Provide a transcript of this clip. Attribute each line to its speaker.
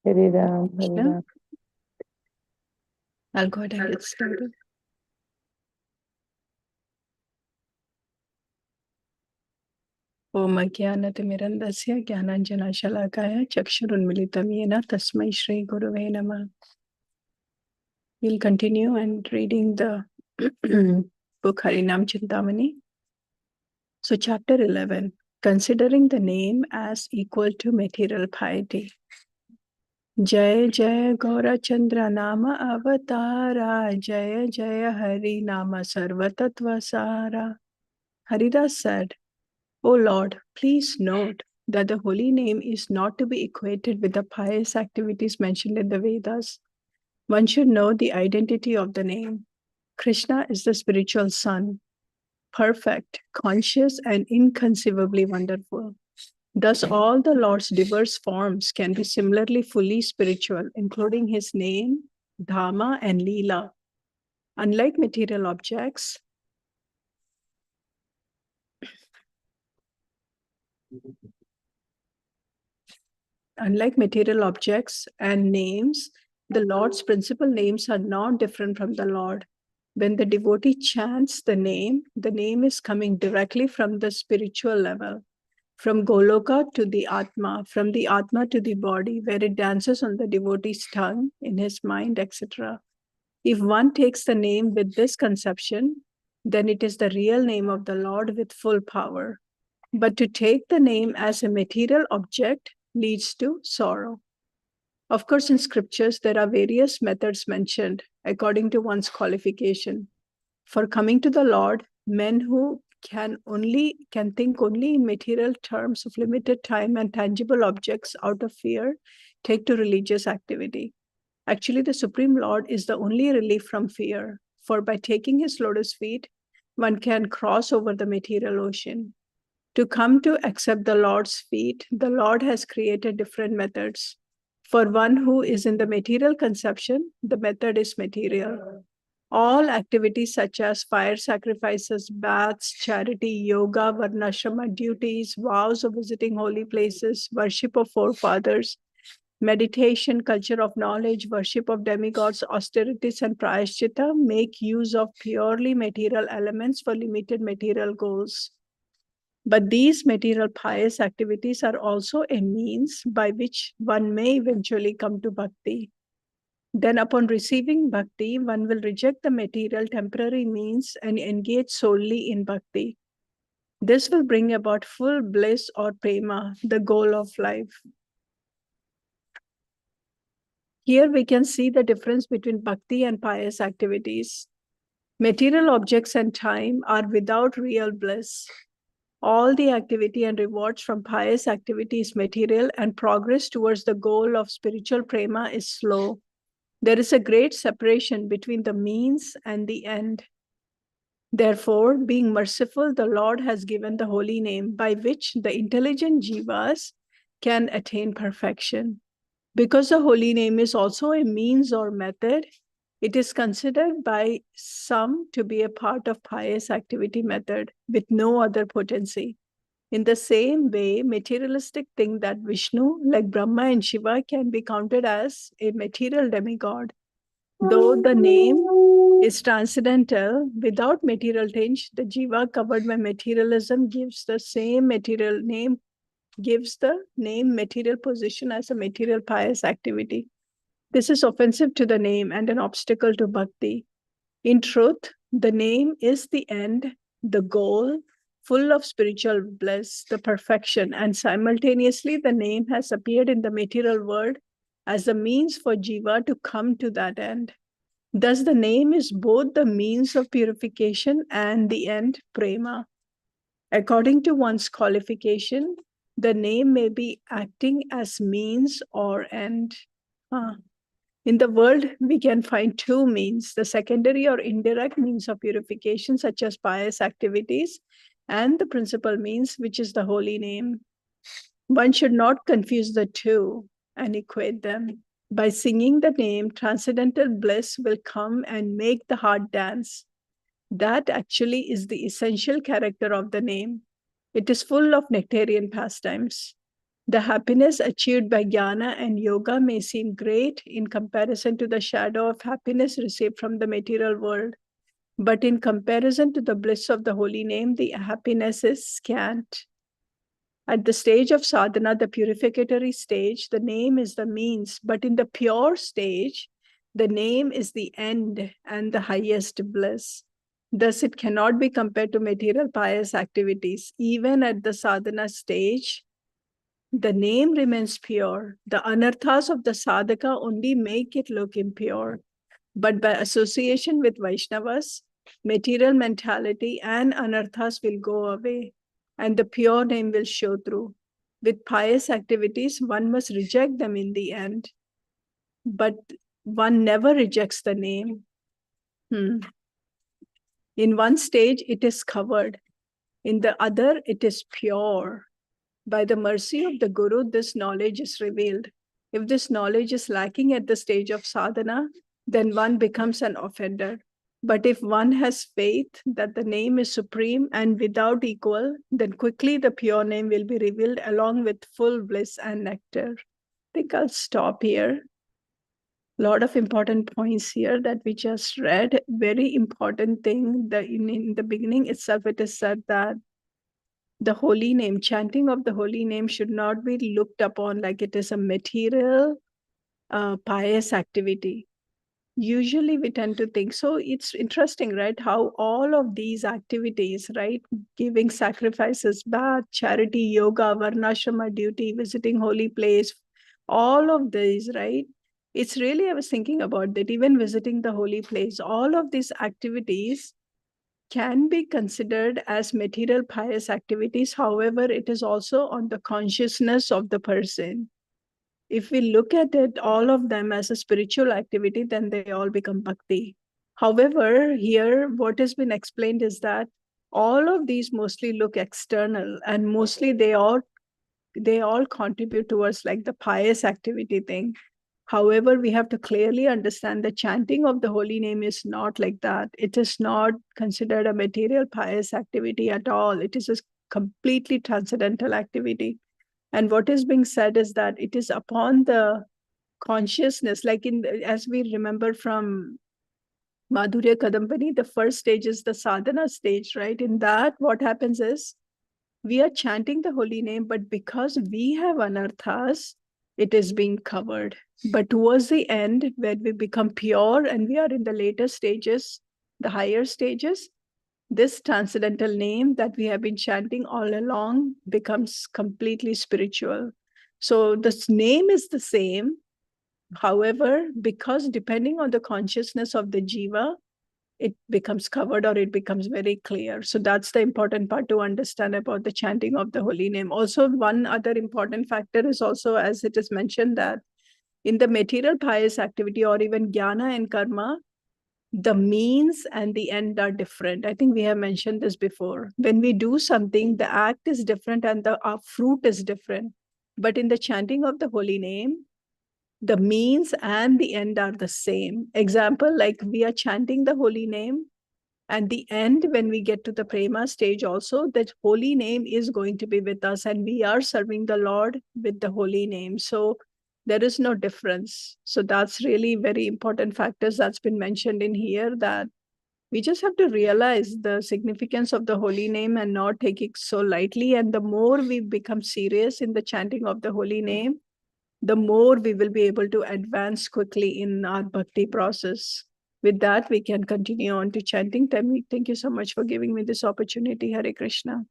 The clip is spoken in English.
Speaker 1: Hare Ram, Hare
Speaker 2: Krishna.
Speaker 1: Ram.
Speaker 2: I'll go ahead and get started. ओम अज्ञानतिमिरन्धस्य ज्ञानाञ्जनशलाकाय चक्षुरुन्मिलितं येन तस्मै श्रीगुरुवे नमः. We'll continue and reading the book Harinam Cintamani. So chapter 11, considering the name as equal to material piety. Jai Jai Gaurachandra Nama Avatara, Jai Jai Hari Nama Sarvatattva Sara. Haridas said, O Lord, please note that the holy name is not to be equated with the pious activities mentioned in the Vedas. One should know the identity of the name. Krishna is the spiritual son, perfect, conscious, and inconceivably wonderful. Thus, all the Lord's diverse forms can be similarly fully spiritual, including his name, Dhamma, and Leela. Unlike material objects, and names, the Lord's principal names are not different from the Lord. When the devotee chants the name is coming directly from the spiritual level, from Goloka to the Atma, from the Atma to the body, where it dances on the devotee's tongue, in his mind, etc. If one takes the name with this conception, then it is the real name of the Lord with full power. But to take the name as a material object leads to sorrow. Of course, in scriptures, there are various methods mentioned according to one's qualification. For coming to the Lord, men who can think only in material terms of limited time and tangible objects out of fear take to religious activity. Actually, the Supreme Lord is the only relief from fear, for by taking his lotus feet, one can cross over the material ocean. To come to accept the Lord's feet, the Lord has created different methods. For one who is in the material conception, the method is material. All activities such as fire sacrifices, baths, charity, yoga, varnashrama duties, vows of visiting holy places, worship of forefathers, meditation, culture of knowledge, worship of demigods, austerities, and prayaschitta make use of purely material elements for limited material goals. But these material pious activities are also a means by which one may eventually come to bhakti. Then, upon receiving bhakti, one will reject the material temporary means and engage solely in bhakti. This will bring about full bliss or prema, the goal of life. Here we can see the difference between bhakti and pious activities. Material objects and time are without real bliss. All the activity and rewards from pious activity is material, and progress towards the goal of spiritual prema is slow. There is a great separation between the means and the end. Therefore, being merciful, the Lord has given the holy name by which the intelligent jivas can attain perfection. Because the holy name is also a means or method, it is considered by some to be a part of pious activity method with no other potency. In the same way, materialistic think that Vishnu, like Brahma and Shiva, can be counted as a material demigod. Though the name is transcendental, without material tinge, the jiva covered by materialism gives the name material position as a material pious activity. This is offensive to the name and an obstacle to bhakti. In truth, the name is the end, the goal, full of spiritual bliss, the perfection, and simultaneously the name has appeared in the material world as a means for jiva to come to that end. Thus, the name is both the means of purification and the end, prema. According to one's qualification, the name may be acting as means or end. In the world, we can find two means, the secondary or indirect means of purification, such as pious activities, and the principal means, which is the holy name. One should not confuse the two and equate them. By singing the name, transcendental bliss will come and make the heart dance. That actually is the essential character of the name. It is full of nectarian pastimes. The happiness achieved by jnana and yoga may seem great in comparison to the shadow of happiness received from the material world. But in comparison to the bliss of the holy name, the happiness is scant. At the stage of sadhana, the purificatory stage, the name is the means, but in the pure stage, the name is the end and the highest bliss. Thus, it cannot be compared to material pious activities. Even at the sadhana stage, the name remains pure. The anarthas of the sadhaka only make it look impure. But by association with Vaishnavas, material mentality and anarthas will go away, and the pure name will show through. With pious activities, one must reject them in the end, but one never rejects the name. In one stage, it is covered. In the other, it is pure. By the mercy of the Guru, this knowledge is revealed. If this knowledge is lacking at the stage of sadhana, then one becomes an offender. But if one has faith that the name is supreme and without equal, then quickly the pure name will be revealed along with full bliss and nectar. I think I'll stop here. A lot of important points here that we just read. Very important thing that in the beginning itself, it is said that the holy name, chanting of the holy name should not be looked upon like it is a material, pious activity. Usually we tend to think, so it's interesting, right? How all of these activities, right? Giving sacrifices, bath, charity, yoga, varnashrama duty, visiting holy place, all of these, right? It's really, I was thinking about that, even visiting the holy place, all of these activities can be considered as material pious activities. However, it is also on the consciousness of the person. If we look at it, all of them as a spiritual activity, then they all become bhakti. However, here what has been explained is that all of these mostly look external, and mostly they all contribute towards like the pious activity thing. However, we have to clearly understand the chanting of the holy name is not like that. It is not considered a material pious activity at all. It is a completely transcendental activity. And what is being said is that it is upon the consciousness, like as we remember from Madhurya Kadampani, the first stage is the sadhana stage, right? In that, what happens is we are chanting the holy name, but because we have anarthas, it is being covered. But towards the end, when we become pure and we are in the later stages, the higher stages, this transcendental name that we have been chanting all along becomes completely spiritual. So this name is the same. However, because depending on the consciousness of the jiva, it becomes covered or it becomes very clear. So that's the important part to understand about the chanting of the holy name. Also, one other important factor is also, as it is mentioned, that in the material pious activity or even jnana and karma, the means and the end are different. I think we have mentioned this before. When we do something, the act is different and the fruit is different. But in the chanting of the holy name, the means and the end are the same. Example, like we are chanting the holy name, and the end, when we get to the prema stage also, that holy name is going to be with us and we are serving the Lord with the holy name. So there is no difference. So that's really very important factors that's been mentioned in here, that we just have to realize the significance of the holy name and not take it so lightly. And the more we become serious in the chanting of the holy name, the more we will be able to advance quickly in our bhakti process. With that, we can continue on to chanting. Thank you so much for giving me this opportunity. Hare Krishna.